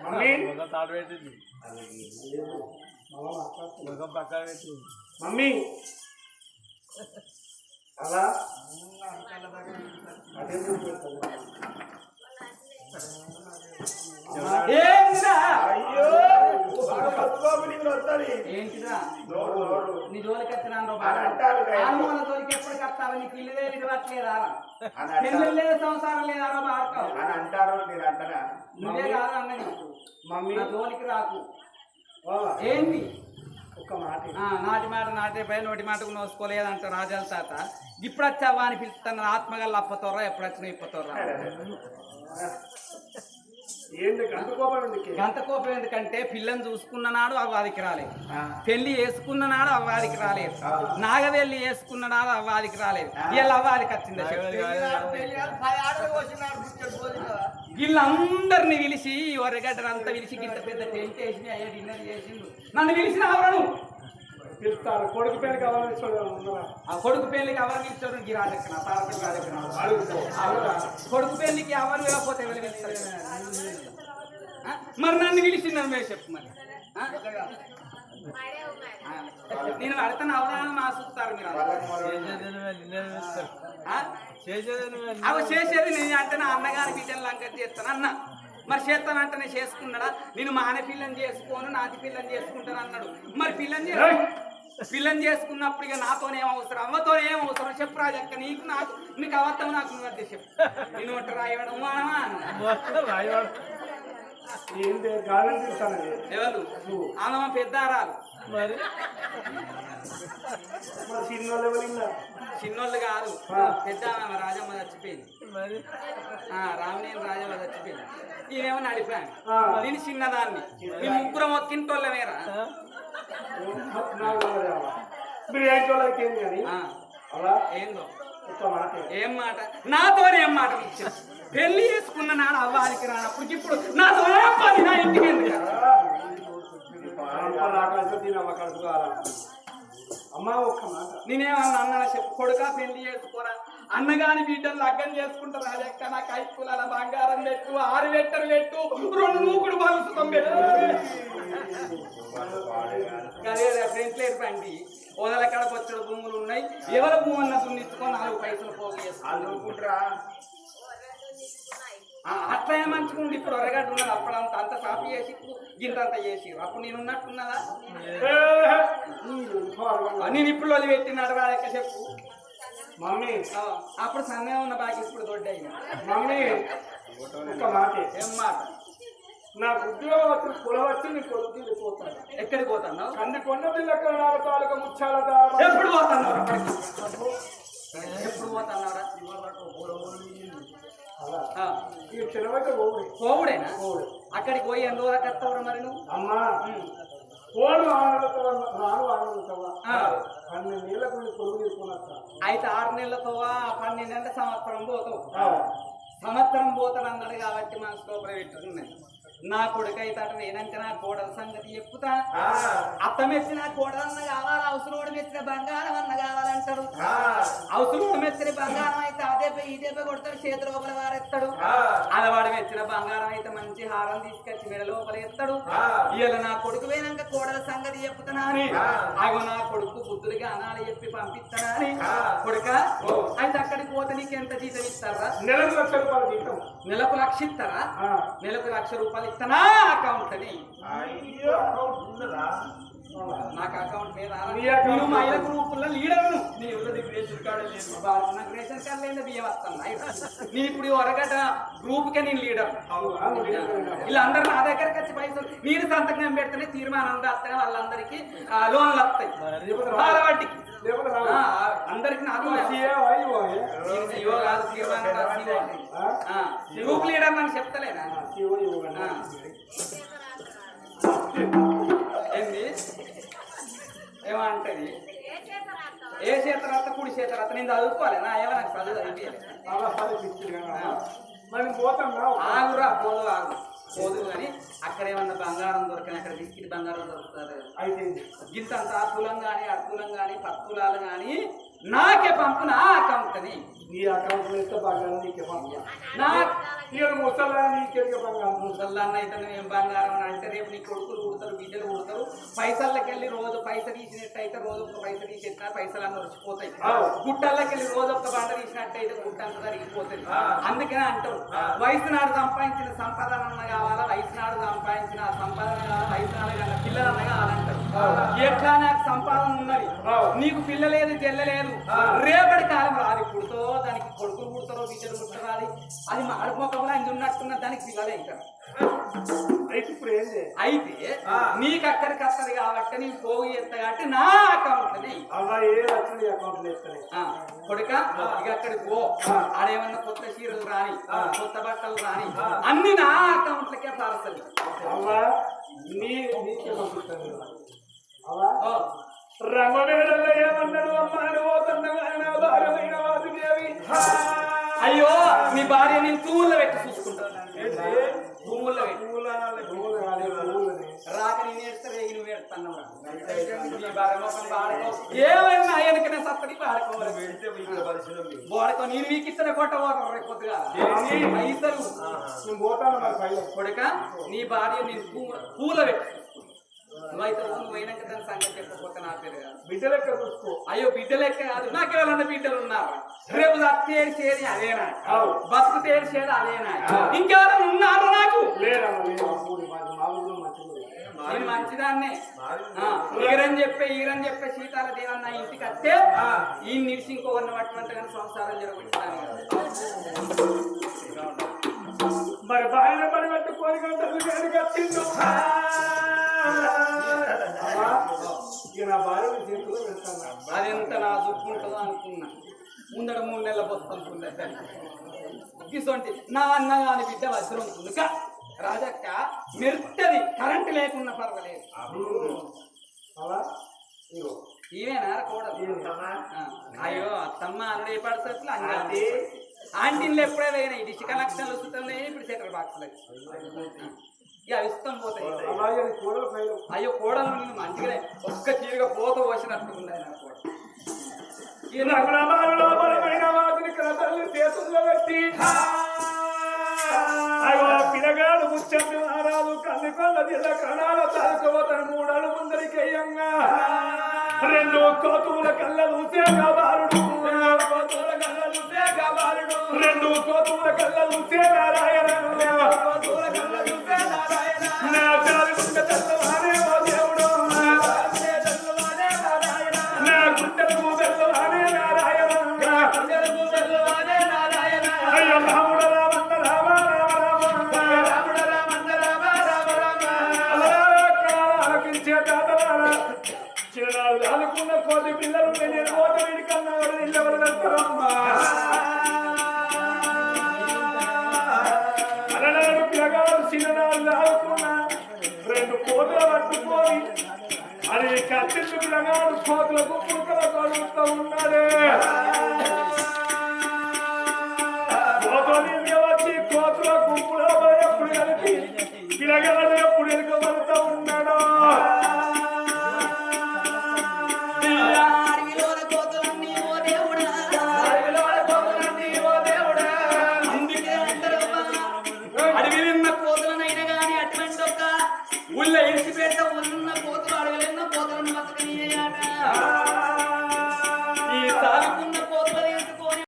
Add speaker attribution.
Speaker 1: mummy
Speaker 2: తాడు పెట్టింది పక్కన పెట్టి
Speaker 1: మమ్మీ అలా అదే అయ్యో
Speaker 3: ఏంటిరా నీ జోలికి వచ్చినాను జోలికి ఎప్పుడు కట్టాలి నీకు ఇల్లు లేదు ఇవ్వట్లేదా పెళ్ళి లేదు సంసారం లేదా ఆడతావు
Speaker 1: అని అంటారు నేను అంటారా
Speaker 3: నువ్వే కాదు అన్నది
Speaker 1: మమ్మీ
Speaker 3: నా జోలికి రాకు ఏంటి
Speaker 1: ఒక్క మాట
Speaker 3: నాటి మాట నాటే పై నోటి మాటకు నోసుకోలేదంట రాజాల తాత ఇప్పుడు వచ్చావా అని పిలుస్తాను ఆత్మగల్ల అప్పతోర్రా ఎప్పుడు వచ్చినా ఇప్పతోర్రా గంత కోపం ఎందుకంటే పిల్లని చూసుకున్న నాడు అవ్వాదికి రాలేదు పెళ్లి వేసుకున్న నాడు అవ్వాదికి రాలేదు నాగవెల్లి వేసుకున్న నాడు అవ్వాదికి రాలేదు వీళ్ళు అవ్వాదికి వచ్చింది వీళ్ళందరినీ పిలిచి వరగడ్డనంతా పిలిచి గింత పెద్ద టెంట్ వేసి అయ్యా డిన్నర్ చేసిండు నన్ను పిలిచిన అవరను
Speaker 1: పిలుస్తారు కొడుకు పెళ్లికి కావాలని
Speaker 3: కొడుకు పెళ్లికి ఎవరు పిలిచారు గిరాజెక్కన కొడుకు పెళ్లికి ఎవరు లేకపోతే ఎవరు పిలుస్తారు మరి నన్ను పిలిచిందని మీరు చెప్పు మరి నేను అడతాను అవధానం ఆశిస్తారు మీరు అవి చేసేది నేను అంటే నా అన్నగారి బిడ్డలు లంకర్ చేస్తాను అన్న మరి చేస్తానంటే నేను చేసుకున్నాడా నేను మాన పిల్లని చేసుకోను నాటి పిల్లని చేసుకుంటాను అన్నాడు మరి పిల్లని చేసుకున్నప్పుడు ఇక నాతోనేం అవసరం అమ్మతో ఏం అవసరం చెప్పు రాజక్క నీకు నాకు నీకు అవర్థం నాకు నువ్వు అదే చెప్పు నేను ఒకటి రాయడం ఎవరు ఆమె పెద్దారాలు
Speaker 2: మరి
Speaker 3: చిన్నోళ్ళు కాదు పెద్ద రాజమ్మ చచ్చిపోయింది
Speaker 2: మరి
Speaker 3: రామనేని రాజమ్మ చచ్చిపోయింది నేనేమో నడిపాను నేను చిన్నదాన్ని మీ ముగ్గురు మొక్కింటోళ్ళమేరా ఏందో ఏం మాట నాతోనే ఏం మాట పెళ్లి చేసుకున్న నాడు అవ్వాలికి రానప్పుడు ఇప్పుడు నాతో ఏం పని నా ఇంటికి
Speaker 1: అమ్మా ఒక్క మాట
Speaker 3: నేనేమన్నా అన్న చెప్పు కొడుక పెళ్లి చేసుకోరా అన్నగాని బిడ్డలు లగ్గం చేసుకుంటారు రాజక్క నాకు 5 తులాల బంగారం పెట్టు 6 వెట్టరు పెట్టు 2 మూకుడు బలుసుతాం ఫ్రెండ్స్ పండి ఓదల కడ పొచ్చడు భూములు ఉన్నాయి ఎవరి భూమున్న దున్నిచ్చుకొని 4 పైసలు పోగు చేసుకుంటారా అట్లా మంచుకుండి ఇప్పుడు ఒరగడ్డ ఉన్నది అప్పుడంత అంత సాపి చేసి గింతంత చేసి అప్పుడు నేను ఉన్నట్టున్నదా నేను ఇప్పుడు వదిలి పెట్టినట్టు రాజక్క చెప్పు
Speaker 1: మమ్మీ
Speaker 3: అప్పుడు సన్నగా ఉన్న బాగా ఇప్పుడు దొడ్డైన
Speaker 1: మమ్మీ ఒక మాట
Speaker 3: ఏం మాట
Speaker 1: నాకు ఉద్యోగం కులం వచ్చి నీ కొడుకు పోతాను
Speaker 3: ఎక్కడికి పోతాను
Speaker 1: కంది కొండ పిల్లక తాలూకా ముచ్చాల
Speaker 3: ఎప్పుడు పోతాను ఎప్పుడు పోతున్నారా కోవుడేనా అక్కడికి పోయి ఎన్ని రోజులకు వస్తావు మరి నువ్వు
Speaker 1: అమ్మా కోడు రాను ఆడుతావా 12 నెలలకు కొడుకు తీసుకున్నా
Speaker 3: అయితే 6 నెలలతో 12 నెలల సంవత్సరం పోతావు సంవత్సరం పోతాను అన్నాడు కాబట్టి మన స్టోపర్ పెట్టుకున్నాయి నా కొడుకు అయితే అటు నేనంటే నా కోడల సంగతి చెప్పుతా అత్త మెచ్చిన కోడలన్న కావాలి అవసరం మెచ్చిన బంగారం అన్న కావాలంటాడు అవసరం మెచ్చిన బంగారం అయితే అదే ఇదే కొడతాడు చేతి లోపల వారెత్తాడు అలవాడు మెచ్చిన బంగారం అయితే మంచి హారం తీసుకొచ్చి మెడ లోపల ఎత్తాడు ఇవాళ నా కొడుకు పోయినాక కోడల సంగతి చెప్పుతున్నా అని అగో నా కొడుకు బుద్ధుడిగా అనాలి చెప్పి పంపిస్తానా అని కొడుక అయితే అక్కడికి పోతే నీకు ఎంత జీతం ఇస్తారా
Speaker 1: నెలకు 1,00,000 రూపాయలు జీతం
Speaker 3: నెలకు 1,00,000 ఇస్తారా నెలకు 1,00,000 రూపాయలు ఇస్తానా అకౌంట్ అని నాకు అకౌంట్ మీద మహిళ గ్రూపుల్లో లీడర్ రేషన్ కార్డు లేదు నాకు రేషన్ కార్డు లేదా బియ్యం వస్తాను నేను ఇప్పుడు వరగట గ్రూప్ కే నేను లీడర్ వీళ్ళందరూ నా దగ్గరకు వచ్చి పైసలు నేను సంతకం పెడితేనే తీర్మానం రాస్తే వాళ్ళందరికీ లోన్లు వస్తాయి వడ్డీకి అందరికి నాకు కాదు తీర్మానం గ్రూప్ లీడర్ నన్ను చెప్తలేనా ఏంది ఏమంటది ఏ చేతరాత కుడి చేతరాత నేను చదువుకోవాలి నా ఏమో నాకు చదువు ఆగురా పోదు ఆగు పోదు కానీ అక్కడ ఏమన్నా బంగారం దొరకని అక్కడ బిస్కెట్ బంగారం దొరుకుతారు
Speaker 1: అయితే
Speaker 3: గింత అంత తులం కానీ అర్తులం కానీ 10 తులాలు కానీ నాకే పంపు నా అకౌంట్ అని
Speaker 1: నీ అకౌంట్ లో ఇస్తే బంగారం నీకే పంప
Speaker 3: నా
Speaker 1: ఇక ముసలా నీకెళ్ళి బంగారం
Speaker 3: ముసల్లాన్న అయితే ఏం బంగారం అని అంటే రేపు నీ కొడుకులు పుడతారు బిడ్డలు పుడతారు పైసల్లోకెళ్ళి రోజు పైస తీసినట్టయితే రోజు ఒక పైస తీసేసిన పైసలు అన్నీ వచ్చిపోతాయి గుట్టల్లోకెళ్ళి రోజు ఒక బండ తీసినట్టయితే గుట్ట అంతా జరిగిపోతుంది అందుకనే అంటారు వయసు నాడు సంపాదించిన సంపాదన అన్న కావాలా వయసు నాడు సంపాదించిన సంపాదన కావాలా వయసు నాడు కన్నా పిల్లలన్న కావాలంటారు ఎట్లా నాకు సంపాదన ఉన్నది నీకు పిల్ల లేదు చెల్ల లేదు రేపటి కాలం రాదు పుడుతో దానికి కొడుకులు పుడతారో బిడ్డలు పుడతారో అది మాడిపోకుండా అంది ఉన్నట్టున్న దానికి పిల్లలే అవుతారు
Speaker 1: అయితే ఇప్పుడు ఏంటి
Speaker 3: అయితే నీకు అక్కడికి వస్తుంది కాబట్టి నేను పోగు చేస్తా కాబట్టి నా అకౌంట్
Speaker 1: అలా ఏ లక్షలు అకౌంట్ వేస్తాయి
Speaker 3: కొడుక ఇక అక్కడికి పో ఆడేమన్నా కొత్త చీరలు రాని కొత్త బట్టలు రాని అన్ని నా అకౌంట్లకే పార్సల్
Speaker 1: అలా నీకే పంపిస్తాను అలా రంగవేడల్లో ఏమన్నాడు అమ్మాయిని పోతున్నా భార్యమైన వాసుదేవి
Speaker 3: అయ్యో నీ భార్య నేను తూముల్లో పెట్టి చూసుకుంటాను తూముల్లో పెట్టి రాక నేను ఏడుస్తారు నువ్వు ఏడుతున్నావు ఏమైనా ఆయనకనే సత్తని పాడుకోవాలి వాడుకో నేను వీకిస్తున్న కొట్ట పోతాను రేపు కొద్దిగా పైసలు కొడుక నీ భార్య నేను పూల పెట్టి నువ్వైతే నువ్వు అయినాక దాని సంగతి చెప్పకపోతే నా పేరు కాదు
Speaker 1: బిడ్డ లెక్క చూసుకో
Speaker 3: అయ్యో బిడ్డ లెక్క కాదు నాకు ఎవరన్నా బిడ్డలు ఉన్నారు రేపు తేడి చేరి అదేనా బతుకు తేడి చేరి అదేనా ఇంకెవరైనా ఉన్నారు నాకు నేను మంచిదాన్నే ఈరని చెప్పే శీతాల దేవన్న ఇంటికి వస్తే ఈ నిలిచి ఇంకొకరిని పట్టుకుంటే కానీ సంసారం జరుగుతున్నాను
Speaker 1: మరి బాయిన పడి పట్టి కోరిక కట్టిండు నా భార్య చేతిలో పెడతాను
Speaker 3: అదెంత నా చూపుంటుందో అనుకున్నా ముందర 3 నెలల బొత్తంటుండే ఇసొంటి నా అన్న కాని బిడ్డ వజ్రం తునుక రాజక్క మెరుత్తది కరెంటు లేకున్నా పర్వాలేదు ఈవేనా కూడా అయ్యో అత్తమ్మ అన్నుడు ఏ పడుతుంది అంగడి ఆంటీలు ఎప్పుడే పోయినాయి డిష్ కలెక్షన్లు వస్తున్నాయి ఇప్పుడు సెటర్ బాక్స్లు ఇక ఇష్టం పోతాయి అయ్యో కోడలు నేను మంచిగానే ఒక్క తీరుగా పోత పోసినట్టుకుంది ఆయన
Speaker 1: పిల్లగాడు ముచ్చండి మారాదు కన్నుకొండ జిల్ల కణాల తాలుకోతను 3 అడుగు ముందరికెయ్యంగా 2 కోతుల కళ్ళ చూసే బాలుడు 2 కోతుల కళ్ళ చూసే నారాయణ చిన్ననాడు అనుకున్న కోటి పిల్లలు నేను ఓట వీడి కన్నా ఎవరు వెళ్తారమ్మా అలనాడు పిల్లగాడు చిన్ననాడు ఆడుకున్న 2 కోతులు పట్టుకొని అది కత్తిళ్ళు పిల్లగాడు కోతుల గుప్పులు కలుగుతూ ఉన్నాడే కోతులు వచ్చి కోతుల గుంపులో ఎప్పుడు కలిపి పిల్లగాడు